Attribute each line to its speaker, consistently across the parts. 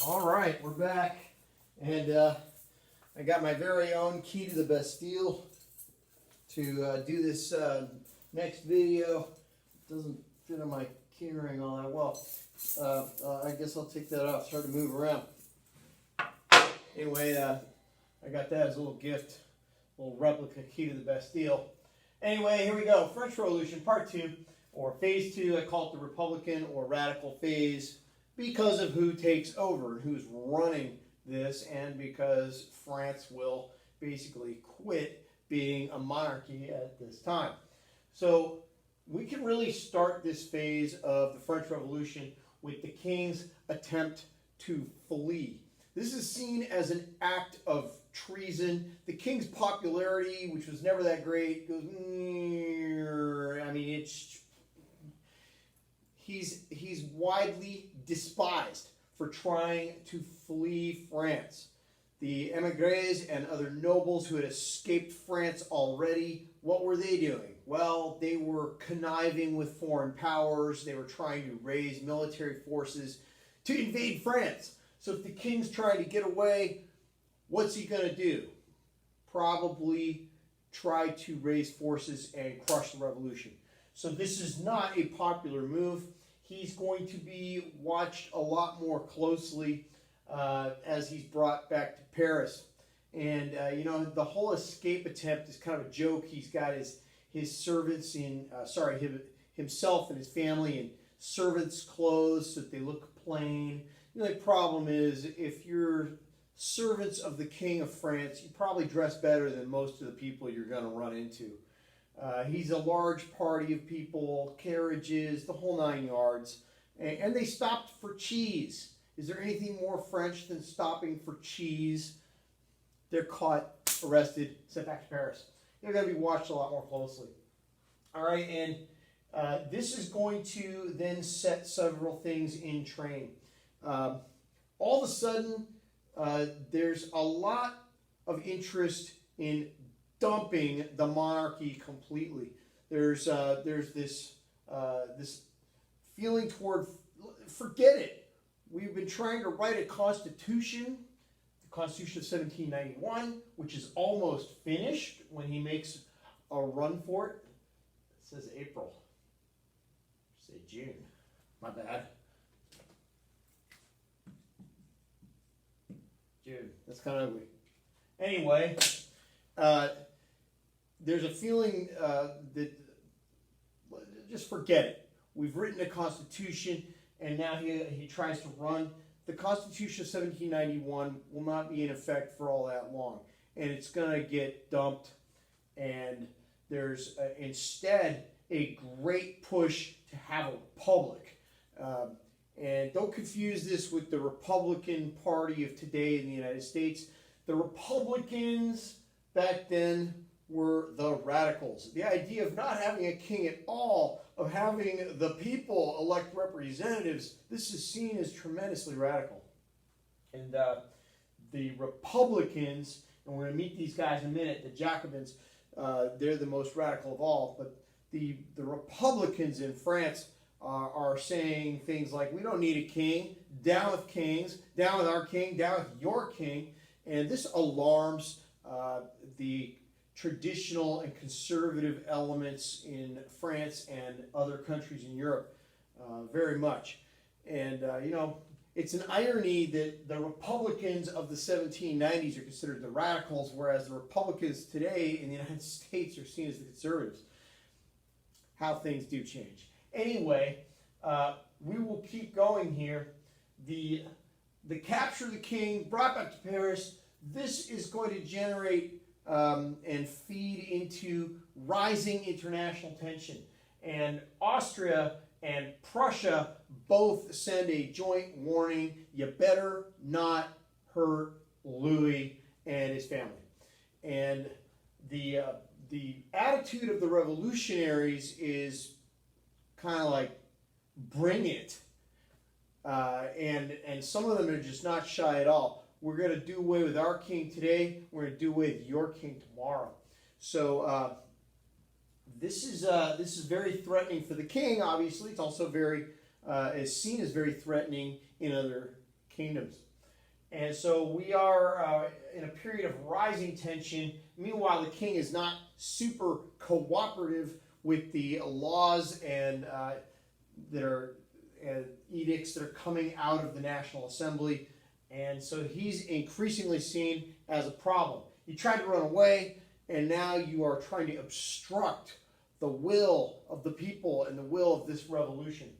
Speaker 1: All right, we're back, and I got my very own key to the Bastille to do this next video. It doesn't fit on my keyring all that well. I guess I'll take that off. It's hard to move around. Anyway, I got that as a little gift, a little replica key to the Bastille. Anyway, here we go. French Revolution Part 2, or Phase 2. I call it the Republican or Radical Phase, because of who takes over and who's running this, and because France will basically quit being a monarchy at this time. So we can really start this phase of the French Revolution with the king's attempt to flee. This is seen as an act of treason. The king's popularity, which was never that great, goes, I mean, he's widely despised for trying to flee France. The émigrés and other nobles who had escaped France already, what were they doing? Well, they were conniving with foreign powers. They were trying to raise military forces to invade France. So if the king's trying to get away, what's he going to do? Probably try to raise forces and crush the revolution. So this is not a popular move. He's going to be watched a lot more closely as he's brought back to Paris. And, you know, the whole escape attempt is kind of a joke. He's got his servants in, himself and his family in servants' clothes so that they look plain. The only problem is if you're servants of the King of France, you probably dress better than most of the people you're going to run into. He's a large party of people, carriages, the whole 9 yards. And they stopped for cheese. Is there anything more French than stopping for cheese? They're caught, arrested, sent back to Paris. They're going to be watched a lot more closely. All right, and this is going to then set several things in train. All of a sudden, there's a lot of interest in dumping the monarchy completely. There's this feeling toward, forget it. We've been trying to write a constitution, the Constitution of 1791, which is almost finished when he makes a run for it. It says April. Say June. My bad. June. That's kind of ugly. Anyway, there's a feeling that just forget it. We've written a constitution, and now he tries to run. The Constitution of 1791 will not be in effect for all that long, and it's going to get dumped. And there's instead a great push to have a republic. And don't confuse this with the Republican Party of today in the United States. The Republicans back then were the radicals. The idea of not having a king at all, of having the people elect representatives, this is seen as tremendously radical. And the Republicans, and we're going to meet these guys in a minute, the Jacobins, they're the most radical of all, but the Republicans in France are saying things like, we don't need a king, down with kings, down with our king, down with your king. And this alarms the traditional and conservative elements in France and other countries in Europe very much. And, you know, it's an irony that the Republicans of the 1790s are considered the radicals, whereas the Republicans today in the United States are seen as the conservatives. How things do change. Anyway, we will keep going here. The capture of the king, brought back to Paris, this is going to generate and feed into rising international tension. And Austria and Prussia both send a joint warning, you better not hurt Louis and his family. And the attitude of the revolutionaries is kind of like, bring it. And some of them are just not shy at all. We're going to do away with our king today. We're going to do away with your king tomorrow. So this is very threatening for the king. Obviously, it's also very is seen as very threatening in other kingdoms. And so we are in a period of rising tension. Meanwhile, the king is not super cooperative with the laws and that are edicts that are coming out of the National Assembly. And so he's increasingly seen as a problem. You tried to run away, and now you are trying to obstruct the will of the people and the will of this revolution.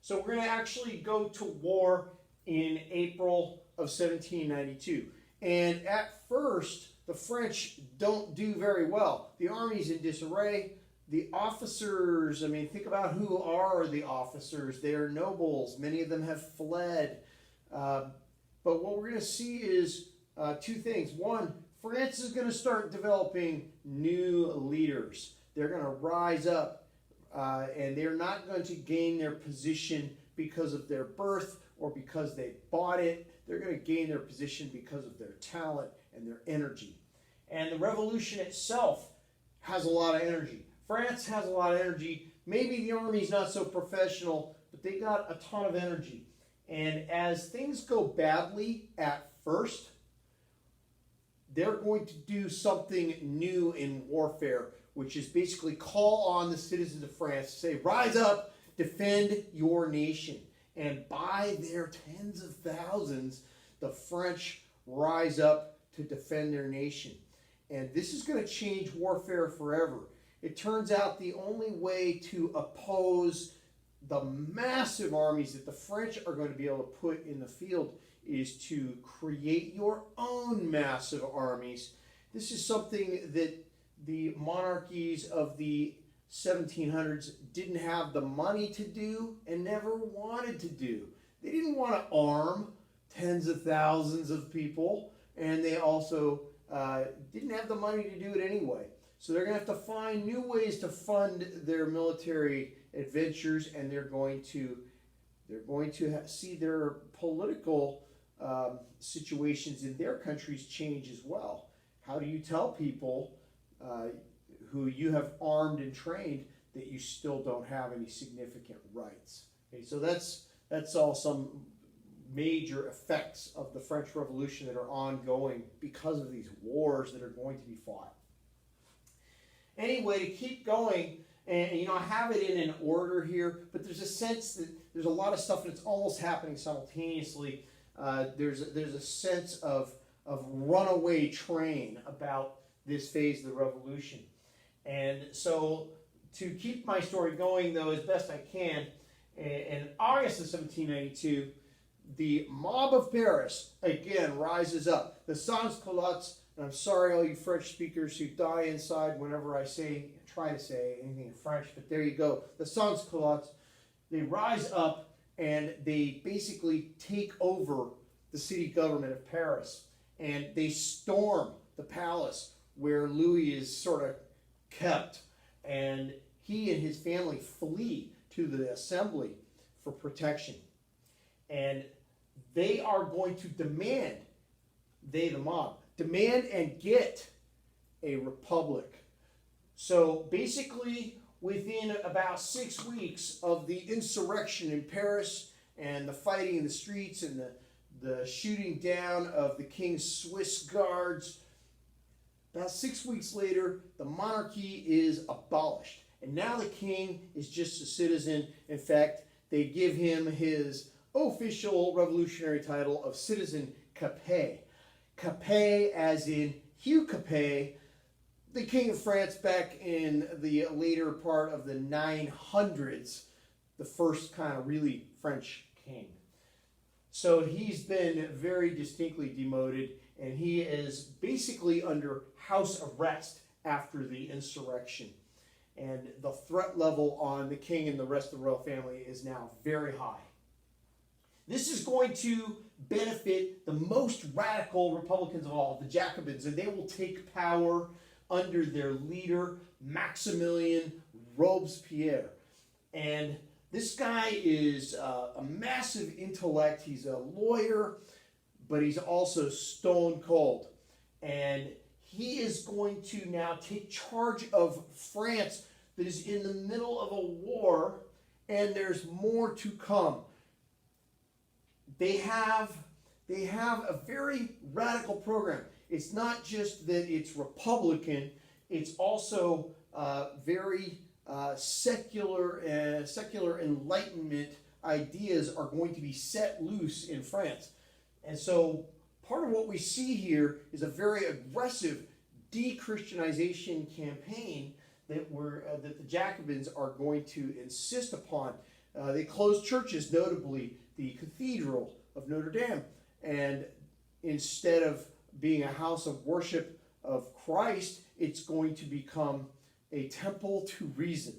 Speaker 1: So we're going to actually go to war in April of 1792. And at first, the French don't do very well. The army's in disarray. The officers, I mean, think about who are the officers. They are nobles. Many of them have fled. But what we're going to see is two things. One, France is going to start developing new leaders. They're going to rise up, and they're not going to gain their position because of their birth or because they bought it. They're going to gain their position because of their talent and their energy. And the revolution itself has a lot of energy. France has a lot of energy. Maybe the army's not so professional, but they got a ton of energy. And as things go badly at first, they're going to do something new in warfare, which is basically call on the citizens of France to say, rise up, defend your nation. And by their tens of thousands, the French rise up to defend their nation. And this is going to change warfare forever. It turns out the only way to oppose the massive armies that the French are going to be able to put in the field is to create your own massive armies. This is something that the monarchies of the 1700s didn't have the money to do and never wanted to do. They didn't want to arm tens of thousands of people, and they also didn't have the money to do it anyway. So they're going to have to find new ways to fund their military adventures, and they're going to see their political situations in their countries change as well. How do you tell people who you have armed and trained that you still don't have any significant rights? Okay, so that's all some major effects of the French Revolution that are ongoing because of these wars that are going to be fought. Anyway, to keep going, and I have it in an order here, but there's a sense that there's a lot of stuff that's almost happening simultaneously. There's a sense of runaway train about this phase of the revolution. And so to keep my story going, though, as best I can, in August of 1792, the mob of Paris, again, rises up. The sans-culottes, and I'm sorry all you French speakers who die inside whenever I try to say anything in French, but there you go. The sans-culottes, they rise up and they basically take over the city government of Paris. And they storm the palace where Louis is sort of kept. And he and his family flee to the assembly for protection. And they are going to demand, the mob, demand and get a republic. So basically, within about 6 weeks of the insurrection in Paris and the fighting in the streets and the shooting down of the king's Swiss guards, about 6 weeks later, the monarchy is abolished. And now the king is just a citizen. In fact, they give him his official revolutionary title of Citizen Capet. Capet as in Hugh Capet, the king of France back in the later part of the 900s, the first kind of really French king. So he's been very distinctly demoted, and he is basically under house arrest after the insurrection. And the threat level on the king and the rest of the royal family is now very high. This is going to benefit the most radical Republicans of all, the Jacobins, and they will take power under their leader, Maximilien Robespierre. And this guy is a massive intellect. He's a lawyer, but he's also stone cold. And he is going to now take charge of France that is in the middle of a war, and there's more to come. They have They have a very radical program. It's not just that it's Republican, it's also very secular Enlightenment ideas are going to be set loose in France. And so part of what we see here is a very aggressive de-Christianization campaign that the Jacobins are going to insist upon. They closed churches, notably the Cathedral of Notre Dame, and instead of being a house of worship of Christ, it's going to become a temple to reason.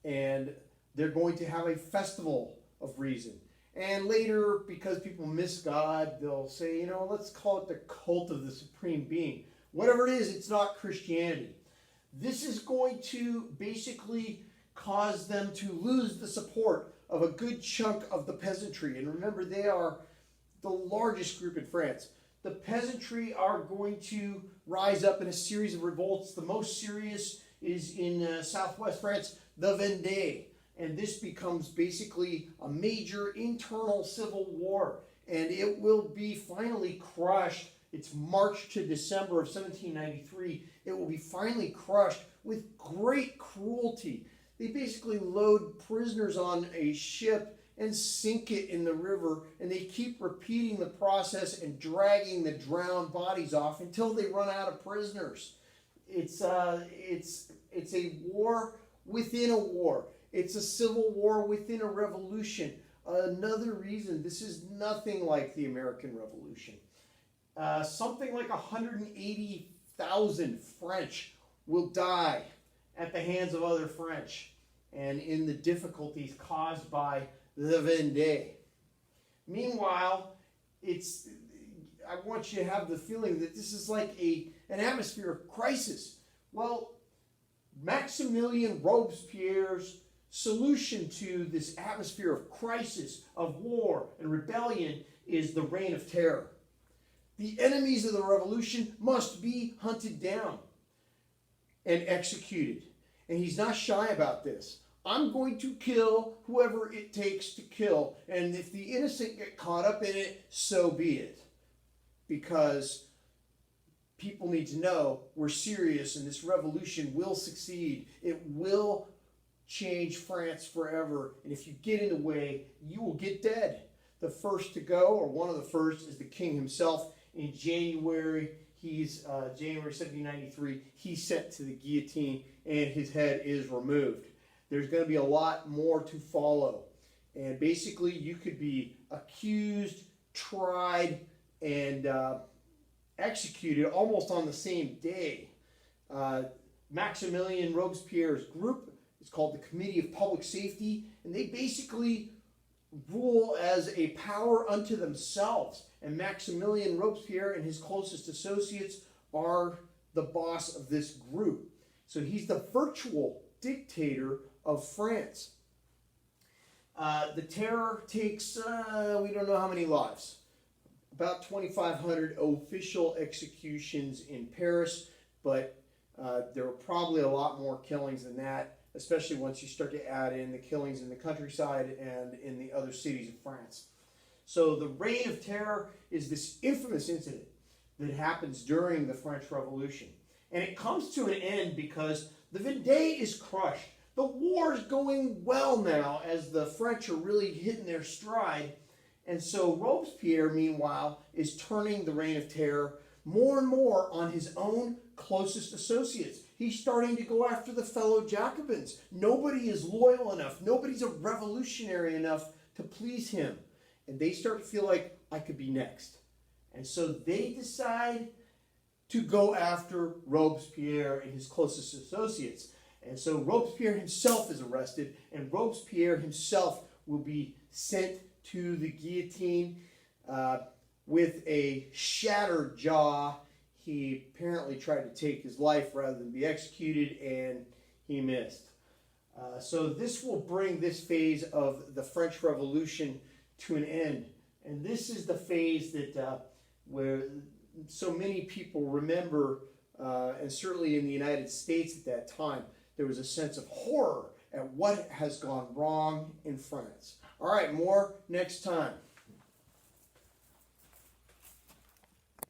Speaker 1: And they're going to have a festival of reason. And later, because people miss God, they'll say, you know, let's call it the cult of the supreme being. Whatever it is, it's not Christianity. This is going to basically cause them to lose the support of a good chunk of the peasantry. And remember, they are the largest group in France. The peasantry are going to rise up in a series of revolts. The most serious is in southwest France, the Vendée. And this becomes basically a major internal civil war. And it will be finally crushed. It's March to December of 1793. It will be finally crushed with great cruelty. They basically load prisoners on a ship and sink it in the river, and they keep repeating the process and dragging the drowned bodies off until they run out of prisoners. It's a war within a war. It's a civil war within a revolution. Another reason, this is nothing like the American Revolution. Something like 180,000 French will die at the hands of other French and in the difficulties caused by the Vendée. Meanwhile, I want you to have the feeling that this is like an atmosphere of crisis. Well, Maximilien Robespierre's solution to this atmosphere of crisis, of war and rebellion is the Reign of Terror. The enemies of the revolution must be hunted down and executed. And he's not shy about this. I'm going to kill whoever it takes to kill. And if the innocent get caught up in it, so be it. Because people need to know we're serious and this revolution will succeed. It will change France forever. And if you get in the way, you will get dead. The first to go, or one of the first, is the king himself. In January 1793, he's sent to the guillotine and his head is removed. There's going to be a lot more to follow. And basically, you could be accused, tried, and executed almost on the same day. Maximilien Robespierre's group is called the Committee of Public Safety, and they basically rule as a power unto themselves. And Maximilien Robespierre and his closest associates are the boss of this group. So he's the virtual dictator of France. The terror takes, we don't know how many lives. About 2,500 official executions in Paris, but there were probably a lot more killings than that, especially once you start to add in the killings in the countryside and in the other cities of France. So the Reign of Terror is this infamous incident that happens during the French Revolution. And it comes to an end because the Vendée is crushed. The war is going well now as the French are really hitting their stride. And so Robespierre, meanwhile, is turning the Reign of Terror more and more on his own closest associates. He's starting to go after the fellow Jacobins. Nobody is loyal enough. Nobody's a revolutionary enough to please him. And they start to feel like, I could be next. And so they decide to go after Robespierre and his closest associates. And so Robespierre himself is arrested, and Robespierre himself will be sent to the guillotine with a shattered jaw. He apparently tried to take his life rather than be executed, and he missed. So this will bring this phase of the French Revolution to an end. And this is the phase that where so many people remember, and certainly in the United States at that time, there was a sense of horror at what has gone wrong in France. All right, more next time.